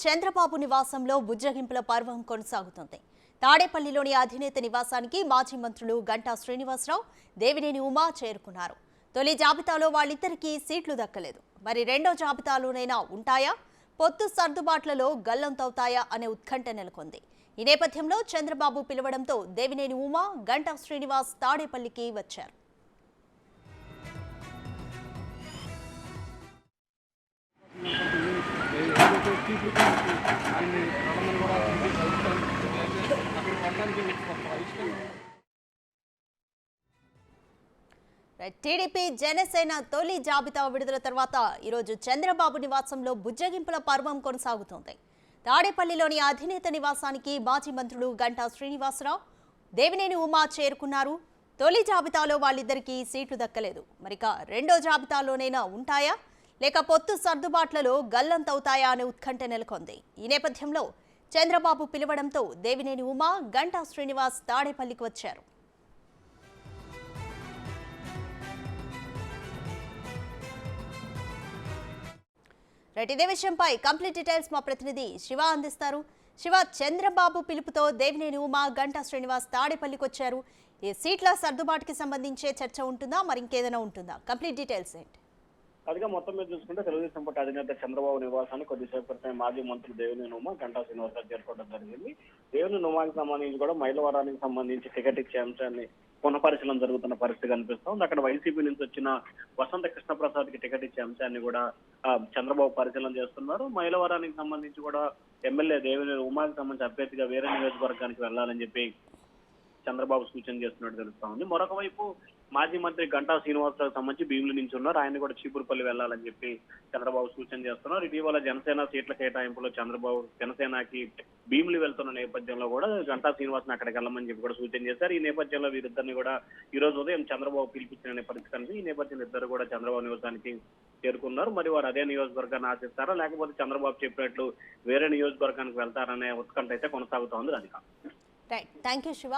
చంద్రబాబు నివాసంలో బుజ్జగింపుల పర్వం కొనసాగుతోంది. తాడేపల్లిలోని అధినేత నివాసానికి మాజీ మంత్రులు గంటా శ్రీనివాసరావు, దేవినేని ఉమా చేరుకున్నారు. తొలి జాబితాలో వాళ్ళిద్దరికీ సీట్లు దక్కలేదు. మరి రెండో జాబితాలోనైనా ఉంటాయా? పొత్తు సర్దుబాట్లలో గల్లంతవుతాయా అనే ఉత్కంఠ నెలకొంది. ఈ నేపథ్యంలో చంద్రబాబు పిలవడంతో దేవినేని ఉమా, గంటా శ్రీనివాస్ తాడేపల్లికి వచ్చారు. టీడీపీ జనసేన తొలి జాబితా విడుదల తర్వాత ఈరోజు చంద్రబాబు నివాసంలో బుజ్జగింపుల పర్వం కొనసాగుతోంది. తాడేపల్లిలోని అధినేత నివాసానికి మాజీ మంత్రులు గంటా శ్రీనివాసరావు, దేవినేని ఉమా చేరుకున్నారు. తొలి జాబితాలో వాళ్ళిద్దరికీ సీట్లు దక్కలేదు. మరిక రెండో జాబితాలోనైనా ఉంటాయా లేక పొత్తు సర్దుబాట్లలో గల్లంతవుతాయా అనే ఉత్కంఠ నెలకొంది. ఈ నేపథ్యంలో చంద్రబాబు పిలవడంతో దేవినేని ఉమా, గంటా శ్రీనివాస్ తాడేపల్లికి వచ్చారు. ఇదే విషయంపై కంప్లీట్ డీటెయిల్స్ మా ప్రతినిధి శివ అందిస్తారు. శివ, చంద్రబాబు పిలుపుతో దేవినేని ఉమా, గంటా శ్రీనివాస్ తాడేపల్లికి వచ్చారు. ఈ సీట్ల సర్దుబాటుకి సంబంధించే చర్చ ఉంటుందా, మరి ఇంకేదైనా ఉంటుందా? కంప్లీట్ డీటెయిల్స్ ఏంటి? అదిగా మొత్తం మీద చూసుకుంటే తెలుగుదేశం పార్టీ అధినేత చంద్రబాబు నివాసాన్ని కొద్దిసేపు క్రితం మాజీ మంత్రులు దేవినేని ఉమా, గంటా శ్రీనివాసరావు చేరుకోవడం జరిగింది. దేవినేని ఉమాకి సంబంధించి కూడా మైలవరానికి సంబంధించి టికెట్ ఇచ్చే అంశాన్ని పునఃపరిశీలన జరుగుతున్న పరిస్థితి కనిపిస్తోంది. అక్కడ వైసీపీ నుంచి వచ్చిన వసంత కృష్ణప్రసాద్ కి టికెట్ ఇచ్చే అంశాన్ని కూడా చంద్రబాబు పరిశీలన చేస్తున్నారు. మైలవరానికి సంబంధించి కూడా ఎమ్మెల్యే దేవినేని ఉమాకి సంబంధించి అభ్యర్థిగా వేరే నియోజకవర్గానికి వెళ్లాలని చెప్పి చంద్రబాబు సూచన చేస్తున్నట్టు తెలుస్తా ఉంది. మరొక వైపు మాజీ మంత్రి గంటా శ్రీనివాసరావు సంబంధించి భీముల నుంచి ఉన్నారు. ఆయన కూడా చీపురుపల్లి వెళ్లాలని చెప్పి చంద్రబాబు సూచన చేస్తున్నారు. ఇటీవల జనసేన సీట్ల కేటాయింపులో చంద్రబాబు జనసేనకి భీములు వెళ్తున్న నేపథ్యంలో కూడా గంటా శ్రీనివాస్ అక్కడికి వెళ్ళమని చెప్పి కూడా సూచన చేశారు. ఈ నేపథ్యంలో వీరిద్దరిని కూడా ఈ రోజు ఉదయం చంద్రబాబు పిలిపించిన పరిస్థితి. ఈ నేపథ్యంలో ఇద్దరు కూడా చంద్రబాబు నివాసానికి చేరుకున్నారు. మరి వారు అదే నియోజకవర్గాన్ని ఆశిస్తారా లేకపోతే చంద్రబాబు చెప్పినట్లు వేరే నియోజకవర్గానికి వెళ్తారనే ఉత్కంఠ అయితే కొనసాగుతోంది. అది రైట్, థ్యాంక్ యూ శివ.